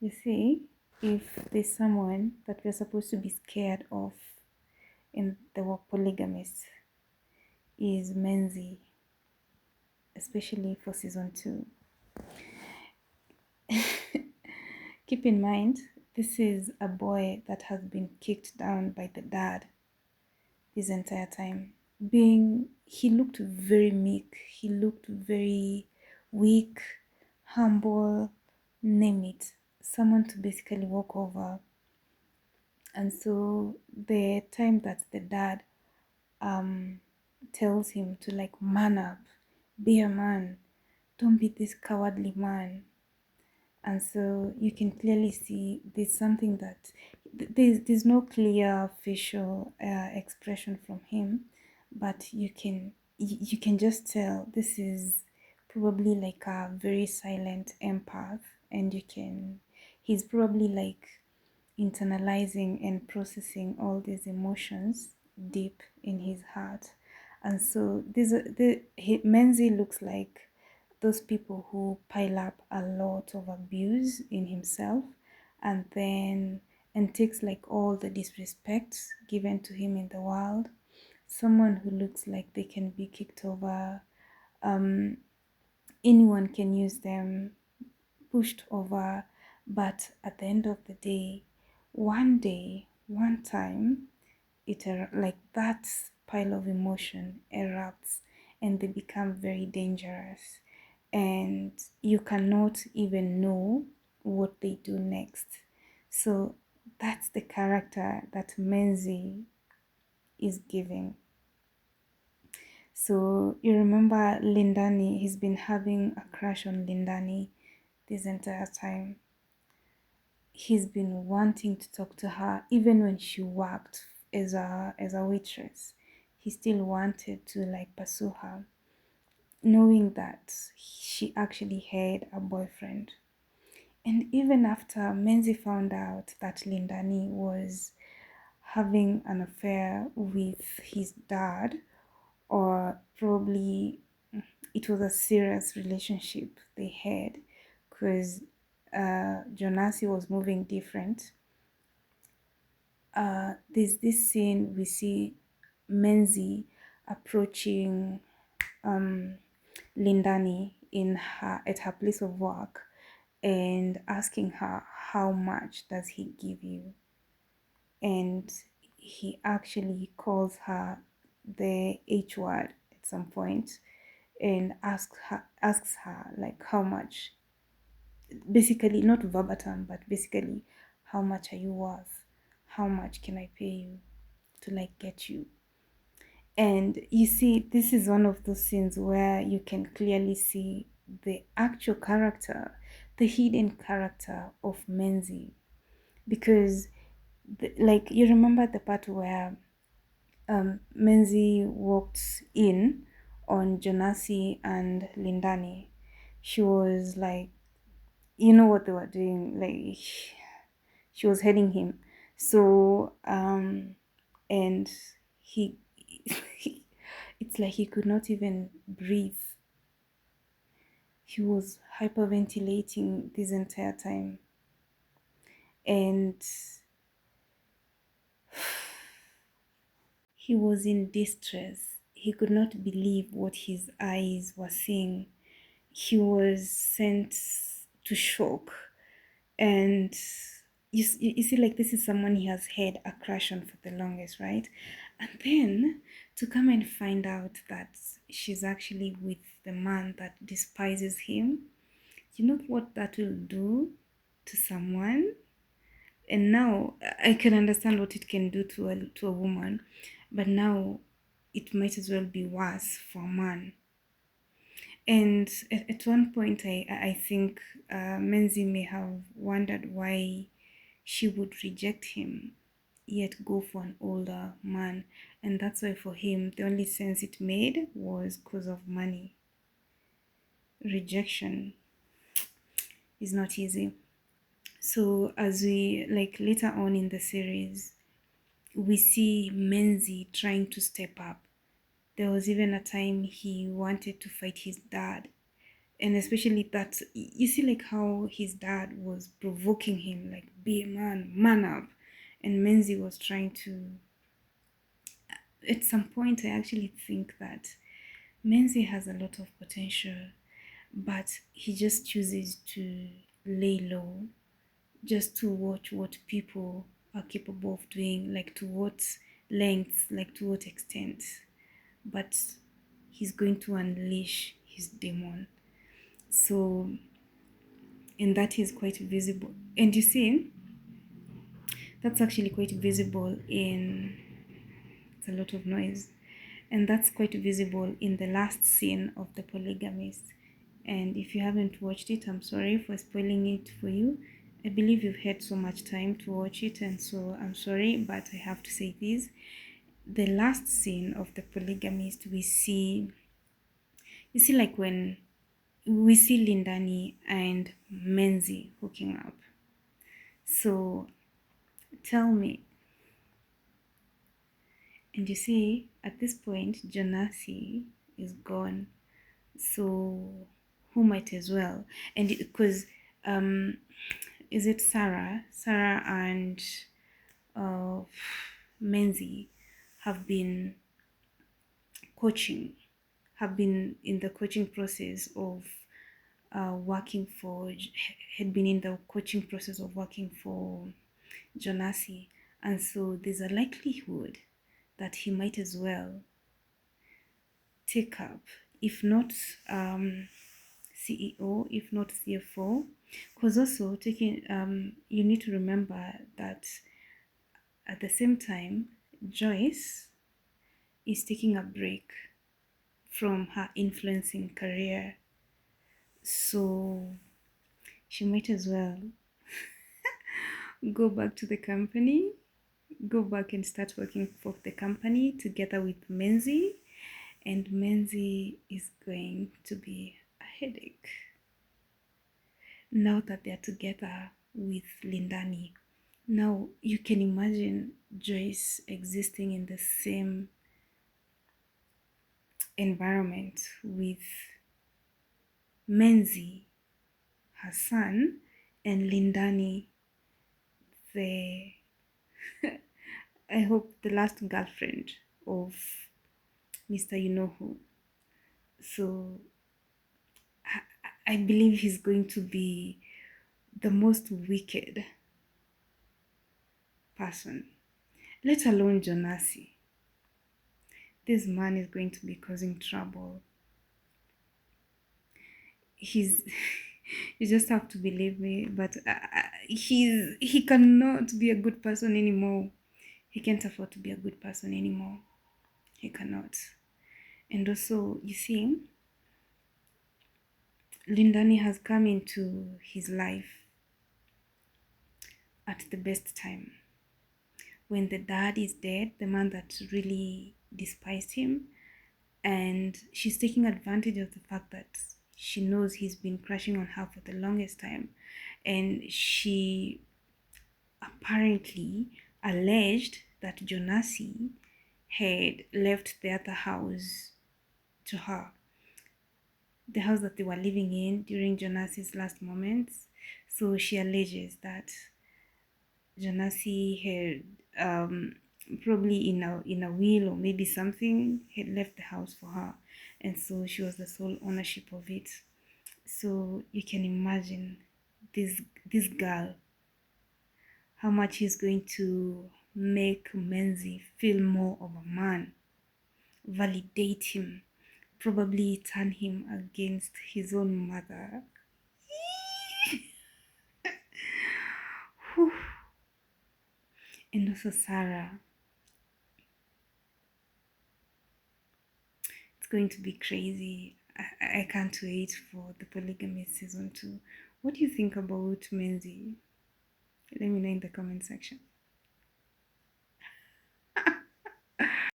You see, if there's someone that we're supposed to be scared of in the word polygamist is Menzi, especially for season 2. Keep in mind, this is a boy that has been kicked down by the dad this entire time. He looked very meek, he looked very weak, humble, name it. Someone to basically walk over. And so the time that the dad um tells him to like man up, be a man, don't be this cowardly man. And so you can clearly see there's something that there's no clear facial expression from him, but you can just tell this is probably like a very silent empath, and he's probably like internalizing and processing all these emotions deep in his heart. And so Menzi looks like those people who pile up a lot of abuse in himself, and then and takes like all the disrespect given to him in the world. Someone who looks like they can be kicked over, um, anyone can use them, pushed over, but at the end of the day, one time, like that pile of emotion erupts and they become very dangerous, and you cannot even know what they do next. So that's the character that Menzi is giving. So you remember Lindani, he's been having a crush on Lindani this entire time. He's been wanting to talk to her even when she worked as a waitress. He still wanted to like pursue her, knowing that she actually had a boyfriend. And even after Menzi found out that Lindani was having an affair with his dad, or probably it was a serious relationship they had, because Jonasi was moving different. There's this scene we see Menzi approaching um, Lindani at her place of work and asking her how much does he give you, and he actually calls her the H word at some point and asks her like how much, basically not verbatim but basically how much are you worth, how much can I pay you to like get you. And you see, this is one of those scenes where you can clearly see the actual character, the hidden character of Menzi. Because, like, you remember the part where Menzi walked in on Jonasi and Lindani. She was like, you know what they were doing? Like, she was heading him. So, and he, it's like he could not even breathe. He was hyperventilating this entire time. And he was in distress. He could not believe what his eyes were seeing. He was sent to shock. And you see, like, this is someone he has had a crush on for the longest, right? And then to come and find out that she's actually with the man that despises him, you know what that will do to someone? And now I can understand what it can do to a woman, but now it might as well be worse for a man. And at one point, I think Menzi may have wondered why she would reject him, yet go for an older man. And that's why for him, the only sense it made was because of money. Rejection is not easy. So as we like later on in the series, we see Menzi trying to step up. There was even a time he wanted to fight his dad, And especially that you see like how his dad was provoking him, like, be a man, man up. And Menzi was trying to, at some point I actually think that Menzi has a lot of potential, but he just chooses to lay low, just to watch what people are capable of doing, like to what lengths, like to what extent. But he's going to unleash his demon. So, and that is quite visible. And you see, that's actually quite visible in, it's a lot of noise. And that's quite visible in the last scene of The Polygamist. And if you haven't watched it, I'm sorry for spoiling it for you. I believe you've had so much time to watch it, and so I'm sorry, but I have to say this. The last scene of The Polygamist, you see, like when we see Lindani and Menzi hooking up. So tell me, and you see, at this point, Jonasi is gone. So who might as well? And because um, is it Sarah? Sarah and uh, Menzi have been coaching, have been in the coaching process of working for, had been in the coaching process of working for Jonasi. And so there's a likelihood that he might as well take up, if not CEO, if not CFO. Because also taking, you need to remember that at the same time, Joyce is taking a break from her influencing career. So she might as well go back to the company, go back and start working for the company together with Menzi. And Menzi is going to be a headache now that they're together with Lindani. Now you can imagine Joyce existing in the same environment with Menzi, her son, and Lindani, the I hope the last girlfriend of Mr. You know who. So I believe he's going to be the most wicked person, let alone Jonasi. This man is going to be causing trouble. He's you just have to believe me, but he cannot be a good person anymore. He can't afford to be a good person anymore. He cannot. And also, you see, Lindani has come into his life at the best time. When the dad is dead, the man that really despised him, and she's taking advantage of the fact that she knows he's been crushing on her for the longest time, and she apparently alleged that Jonasi had left the other house to her, the house that they were living in during Jonasi's last moments. So she alleges that Jonasi had probably in a will or maybe something had left the house for her, and so she was the sole ownership of it. So you can imagine this girl, how much he's going to make Menzi feel more of a man, validate him, probably turn him against his own mother. Whew. And also Sarah. It's going to be crazy. I can't wait for the Polygamist season 2. What do you think about Menzi? Let me know in the comment section.